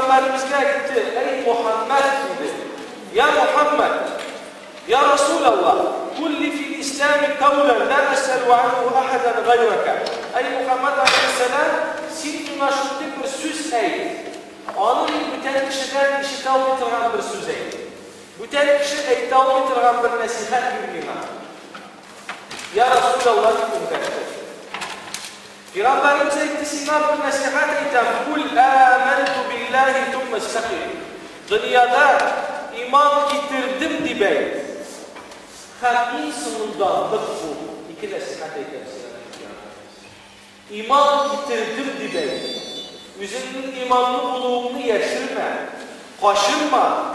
Peygamberimizge gitti. Ey Muhammed dedi. Ya Muhammed, ya Resulallah, kulli fil İslami kavlen la eselu anhu ahaden gayraka. Ey Muhammed Aleyhisselam, siz naşutlu bir söz eyt. Onun bütün kişiden işi tavuk itiran bir söz eyt. Bütün kişi eytavuk itiran bir nasihat yürüyüne. Ya Resulallah dedim. Peygamberimiz etti sinar bir nasihat eytem. Kul âmentu billahi tumme istaqim. Dünyada iman getirdim dibey. Kalbin sınırdanlık bu. İki nasihat eytem. İman getirdim dibey. Üzerinin imanlı buluğunu yaşırma. Kaşırma.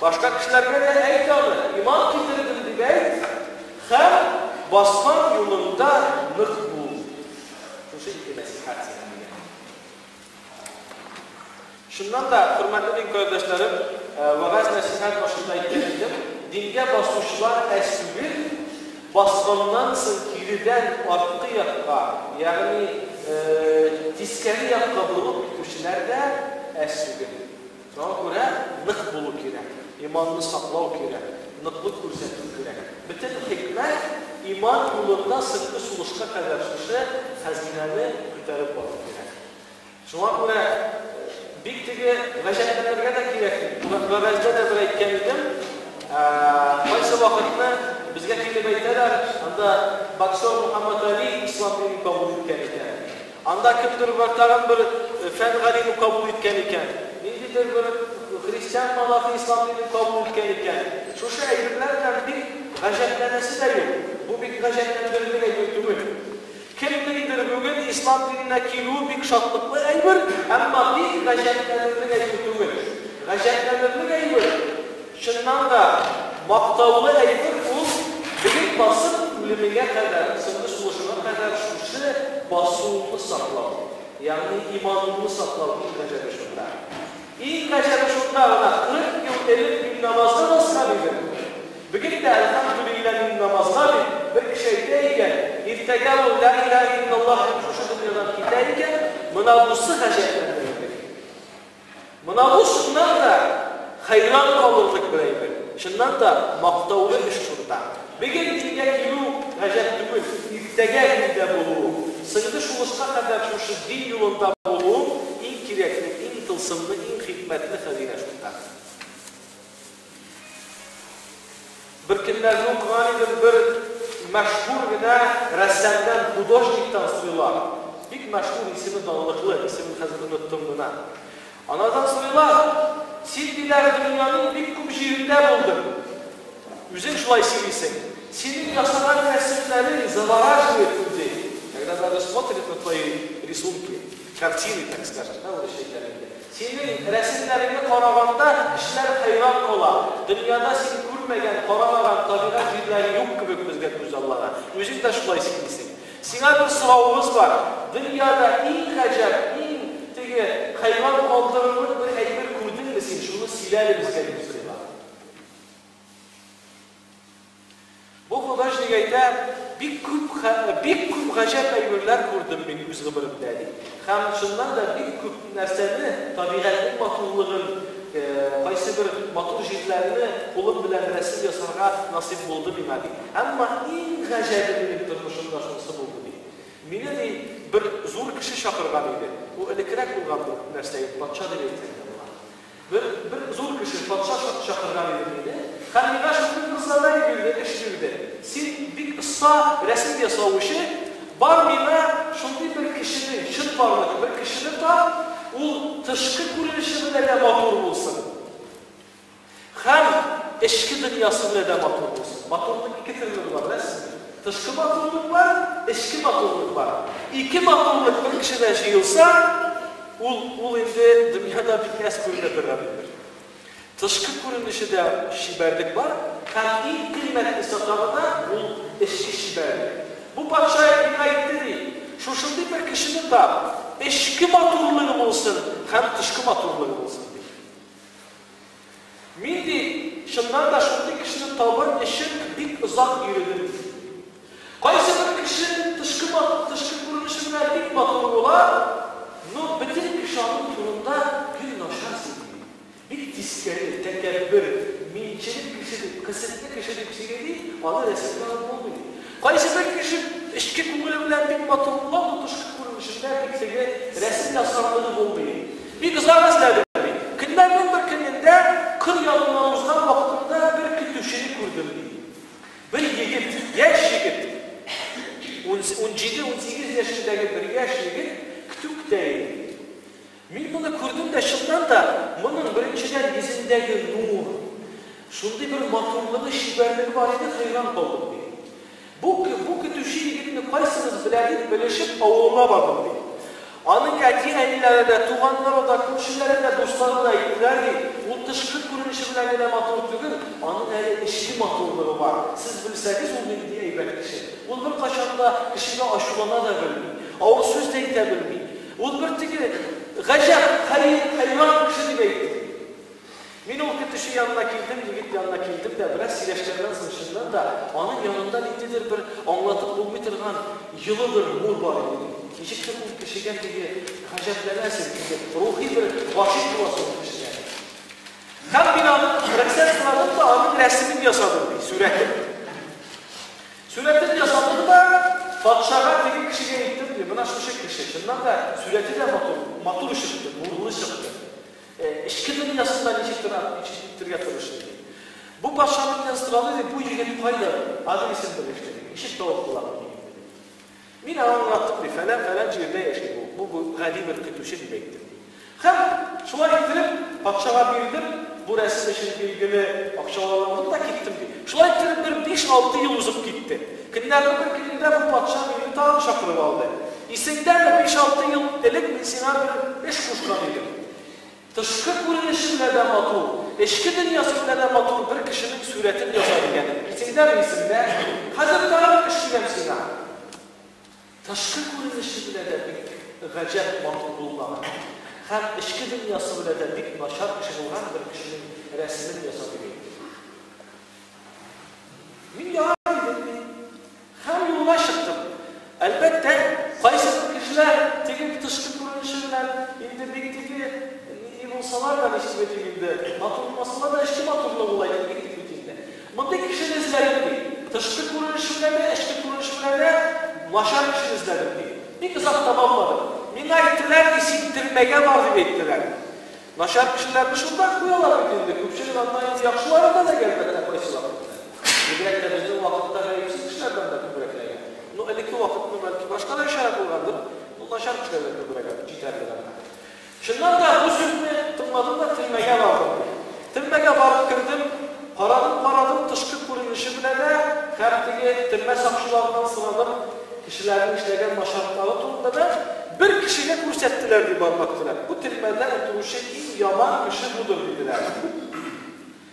Başka kişilerine de eytemli. İman getirdim dibey. Hem basman yolunda nık bu. Şu iki nasihat yani. Şundan da hürmetli din kardeşlerim, vaaz nasihat başında ekledim. Dinge basuşlar esbir, basmandan sınkiriden arttı yakka, yani tiskeri yakka bulup kişilerde esbir. Ona göre nık bulup gerek, imanını saklav gerek, nıklık kursetmek gerek. Bütün hikmet, iman yolunda sıkı suluşka kadar şişe hazineni kütərib bakıb gerek. Şuna göre bir tigi gajətlərə də gerek. Vəvəzdə də bir aytken idim. Qaysı vaxtda bizə kelib aytdılar, anda boksör Muhammed Ali İslam dinini kabul etken iken. Anda kimdir bir tağın bir fen galini kabul etken iken. Nindidir bir Hristiyan malakı İslam dinini kabul etken iken. Şu ayırlarla bir gajətlənəsi de yok. Bu bir gajətləndirdiğine götürür. Kimdir bugün İslam dinine kilu bir şatlıklı aybır, ama bir gajətləndirdiğine götürür. Gajətləndirdiğine aybır. Şundan da maktavlı aybır bu, bir basın ölümüne kadar, sınır suluşuna kadar şu basılını saklar. Yani imanını saklar ilk gajətləndirdiğinde. İlk gajətləndirdiğinde ona 40 yıl 50 gün namazda nasıl kalıyor? Bugün de elhamdülillah'ın namazları bir şeydeyken, irtegâlu la ilahe illallah şu dünyadan kitayken, mınavlusu hacetlendirildik. Mınavlusundan da hayran kalırdık bireydir. Şundan da maktavlı iş şurada. Bugün dinge kilu hacetlimül, irtegâlinde buluğu, sınırı şuluşka kadar şu din yolunda buluğu, in kirekli, in tılsımlı, in hikmetli hazine şurada. Bir kimlerden Kur'an'ın bir meşhur gına ressamdan, hudojnikten soruyorlar. Bir meşhur ismi dağılıklı, ismini hazırını unuttum buna. Anadan soruyorlar, sildiler dünyanın bir kum şiirinde buldum. Üzün şulay siliysen. Senin yasalar resimleri zavaraj üretildi. Когда надо смотреть на твои рисунки, картины, так скажем, да, вот şeylerinde. Senin resimlerini karaganda kişiler hayran kola. Dünyada seni görmegen, karamagan tabiat jirleri yok gibi bizge güzellara. Özün de şulay siliysen. Sana bir sıravımız var. Dünyada en acayip, en hayvan kaldırılır bir aybir kurdun musun? Şunu silerle bizge güzellar. Bu hodaj degayda bir küp gajab aybirler kurdum beni yüz gıbırımdaydı. Hem şundan da bir küp nerseni tabiatın matulluğun qaysı bir matul jirlerini kolum bilen resim yasarga nasip buldu bilmedi. Ama en gajabı benim durmuşumda şunsı buldu deyim. Mene de bir zor kişi şakırgan idi. O elektrek bulgan bir nerseyi, patça da bir zor kişi patça şakırgan idi. Kanıga şunun kızlarına girdi, iş girdi. Sen bir ıssa resim yasavuşı, var mıyla şunun bir kişinin, şırt varlık bir kişinin de o tışkı kuruluşu bile de matur olsun. Hem eşki dünyası bile de matur olsun. Maturluk iki türlü var resim. Tışkı maturluk var, eşki maturluk var. İki maturluk bir kişiden yığılsa, ul indi dünyada bir kes böyle beraberdir. Tışkı kuruluşu da şiberlik var. Hem ilk kıymetli satarında ul eşki şiberlik. Bu padşaya hikayette değil. Şu şimdi bir kişinin de eşki maturluğu olsun, hem tışkı maturluğu olsun diye. Mindi, şundan da şimdi kişinin taban eşik bir uzak yürüdü. Qaysı bir kişinin tışkı kuruluşu bilen bir maturluğu olar, bütün kişinin turunda gün aşarsın. bir minçilik kişilik, kısıtlı kişilik değil, adı resimli olmuyor. Kaysi bir kişi eşki kumulabilen bir matolukla tutuşuk kuruluşunda bir tege resim yazarlığı olmuyor. Bir kızarız nerede? Günlerden bir gününde kır yalınlarımızdan vaktinde bir kütüşünü kurdum diye. Bir yigit, yaş yigit. 17-18 yaşındaki bir yaş yigit kütük değil. Ben bunu kurdum da şundan da bunun birinciden yüzündeki nur, şunda bir maturluğu, şiberliği var idi, hayran oldum diye. Bu kütüşü yigitini kaysınız bilerdik, birleşip avurma vardım diye. Anın eti enlilere de, tuğanlara da, komşulara da, dostlarına da gittiler ki, o dışkı kuruluşu bilen de maturluğu, anın eli eşki maturluğu var. Siz bilseniz o gün diye eybet kişi. O bir taşanda kişide aşulana da bilmeyin. Ağır söz deyip de bilmeyin. O bir teki, gacak, hayvan kişi deyip. Ben o kütüşü yanına kildim, yigit yanına kildim de biraz sileşlerden sınışından da anın yanından indidir bir anlatıp bulmaytırgan yılıdır, mur var idi. Keşiktir bu kişigen teki hacetlerine ruhi bir vaşit duası olmuş yani. Hem binanın reksel sıradım da anın resmini yasadım diye, suretim. Suretim yasadım da padişaha teki kişigen gittim diye, buna şu kişi. Şundan da sureti de matur ışıktır, nurlu ışıktır. İşki dünyasında neçiktir yatırmıştır. Bu padişahın yazdıralı bu yigit payla adı isim birleştirdik. İşit de okudular. Ben anlattık bir falan cirde yaşaydı bu gadi bir kütüşü demektir. Hem şuna gittirip padişaha bildim, bu resim için bilgili akşamalarımda da gittim diye. Şuna gittirip bir 5-6 yıl uzup gitti. Günlerden bir gününde bu padişah beni tam şakırıp aldı. İstediğinden de 5-6 yıl elek sinar bir 5 kuşkanıydı. Dışkı kuruluşu bile de matur, eşki dünyası bile de matur bir kişinin suretini yazarı yani. İstediğinden isimde, hazır daha bir kişiyem sinar. Dışkı kuruluşu bile de bir gacep maturluğuna, hem eşki dünyası bile de bir başar kişi olan bir kişinin resmini yazarı yani. Ben devam edildi, hem yola çıktım. Elbette, kayısız kişiler, teki dışkı kuruluşu bile indirdiği olsalar da eşki bütünlüğünde, maturlmasına da eşki maturluğu olaydı gittik bütünlüğünde. Bunda kişinin izlerim değil. Dışkı kuruluşlarında, eşki kuruluşlarında maşar kişinin izlerim değil. Bir kızak tamamladım. Mina gittiler, isindirmeye vardı ettiler. Maşar kişiler dışından koyuyorlar bütünlüğünde. Küpçenin anlayınca yakşılarında da gelmekten koysular. Kübrekle bizim vakitte gayipsiz kişilerden de kübrekle geldi. Bunu eliki vakitini belki başka da işaret olandır. Bu maşar kişilerden kübrekle, citerlerden. Şundan da bu sözünü tımladım da tilmege vardım. Tilmege varıp kırdım, paradım dışkı kuruluşu bile de kərtigi tilme sakçılarından sıradım, kişilerin işlegen maşartları turunda da bir kişiyle kursettiler diye barmaktılar. Bu tilmeden oturuşu en yaman kişi budur dediler.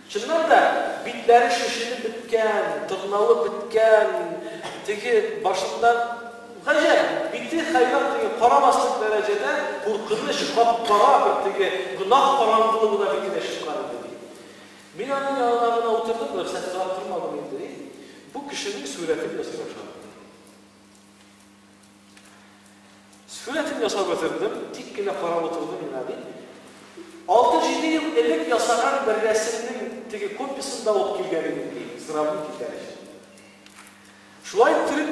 Şundan da bitleri şişini bitken, tırnağı bitken, teki başından Gacep, bitti hayrat diye paramaslık derecede hurkınış, kapkara bittiği günah karanlığına bittiğine çıkardı diye. Mina'nın yanlarına oturdum, rıhsatı artırmadım dedi. Bu kişinin suretini yasa başladı. Suretini yasa götürdüm, dik yine karan oturdum Mina'nın. 6-7 yıl ellik yasaran bir resiminin kopyasında olup kilgeni dedi, sınavını kilgeni. Şulay ettirip,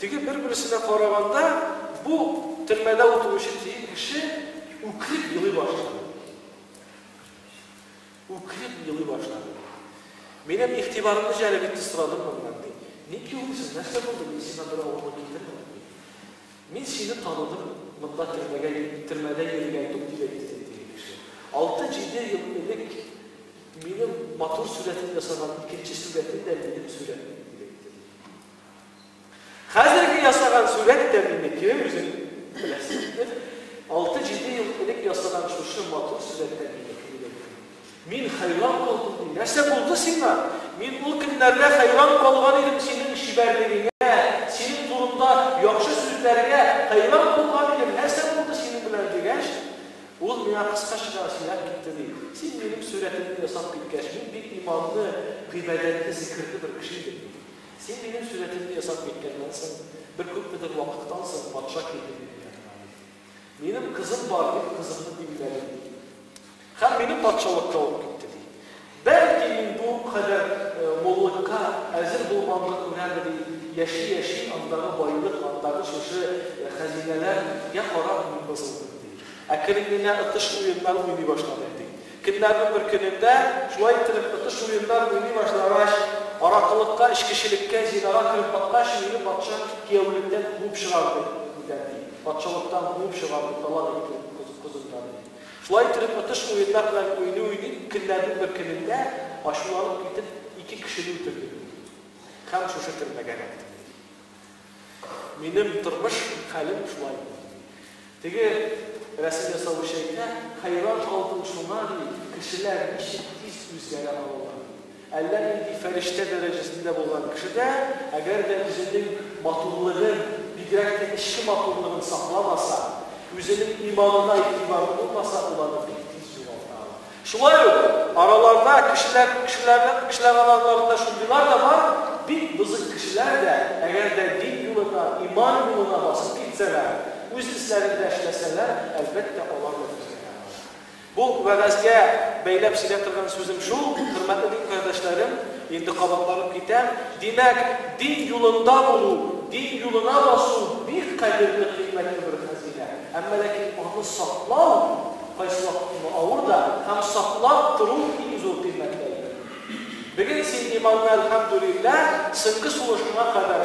teki birisine karaganda bu tilmede oturmuş ettiği kişi ukrip yılı başladı. Ukrip yılı başladı. Benim ihtibarımda cələ bitti sıradım bundan deyil. Ne ki olmuşsun, nəsə oldu, ben sizin adına olmak getirmedim. Ben sizi tanıdım, bunda tilmede yeri geldim diye ettiği kişi. 6-7 yıl dedik, benim matur suretini yasanan ikinci suretini de benim suretini. Hazırki yasagan suret deminlik gibi bizim biləsizdir. 6-7 yıl ilk yasagan şu matur suret deminlik gibi. Min hayran oldum diye. Nəsə buldu sinna? Min o günlərdə hayran olğan idim senin şiberliğine, senin durumda yaxşı sözlərine hayran olğan idim. Nəsə buldu senin bilərdi genç? Oğul mina qısqa şirasıyla gitti değil. Sen benim suretimi yasak bitkeşmin bir imanlı, gıybədəli, zikirli bir kişidir. Sen benim suretimde yasak beklenmensin, bir köpüdür vakıktansın, matşak edildi. Benim kızım var deyip kızımı dinlerim. Hem benim patşalıkta olup gitti değil. Ben kadar molluqqa əzir bulmanlıq önəmli yaşı andağı bayılıq, andağı şoşı xəzinələr ya xarab mübasıldır. Akırınına atış oyunlar oynayı başladı. Günlərin bir günündə şulay ittirib atış oyunlar oynayı başlamış, araqılıqqa, işkişilikə, zinara kırıb batqaş yeni batça gevlikdən qub şıqardı. Batçalıqdan qub şıqardı, talaq etdi qızımları. Şulay ittirib atış oyunlar oynayı günlərin bir günündə aşılanıb gidib iki kişini ötürdü. Hem şuşu türməgən etdi. Benim durmuş halim şulay. Tegi resim yasalı şeyde hayran aldığım şuna kişiler işittiz üzgara alırlar. Eller indi ferişte derecesinde bulunan kişi de eğer de üzerinin matulluğun, bir işki matulluğunu saklamasa, üzerinin imanına itibarı olmasa olanı bittiz yolda. Şulay yok. Aralarda kişiler aralarında şunlar da var. Bir bızık kişiler de eğer de din yoluna, iman yoluna basıp gitseler, öz işlərində əşləsələr, əlbəttə olarlar. Bu vəqəzgə beyləm silə qırğın sözüm şu, hürmətli din qardaşlarım, indi qabatlanıb getəm. Demək, din yolunda bunu, din yoluna basın bir qədirli qiymətli bir xəzinə. Əmmə lakin onu saxlav, qayıslaqını avur da, həm saxlav durur ki, zor qiymətlidir. Bugün sen imanla elhamdülillah, sınkı suluşuna kadar,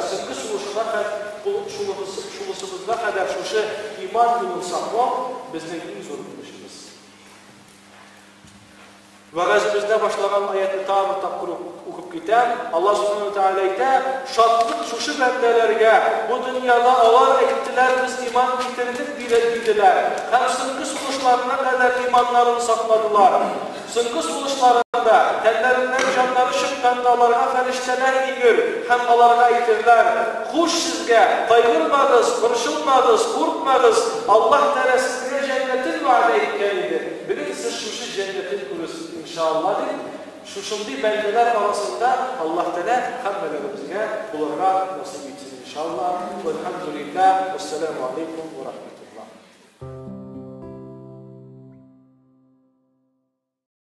şulusumuzda kadar şuşu iman yolunu saxlav, bizden en zor buluşumuz. Vəqəzimizdə başlayan ayətini tam oxub getəm. Allah subhanahu wa ta'ala şadlıq şuşu bəndələrə bu dünyada onlar etdilər, biz iman getirdik dedilər. Həm sınkı suluşlarına qədər imanlarını saxladılar. Sınkı suluşlarında təllərindən canları şıqqandalarına fəriştələr inir, həm onlara itirlər. Xuş sizgə, qayğırmadınız, qırışılmadınız, qorxmadınız. Allah tərəsinizə cənnətin vədə etkənidir. Bugün siz şuşu cənnətin kurusunuz inşallah. Şuşundi bəndelər arasında Allah tələ həmmələrimizə bunlara nasib etsin inşallah. Velhamdülillah. Vəssalamu aleykum və rəhmətullah.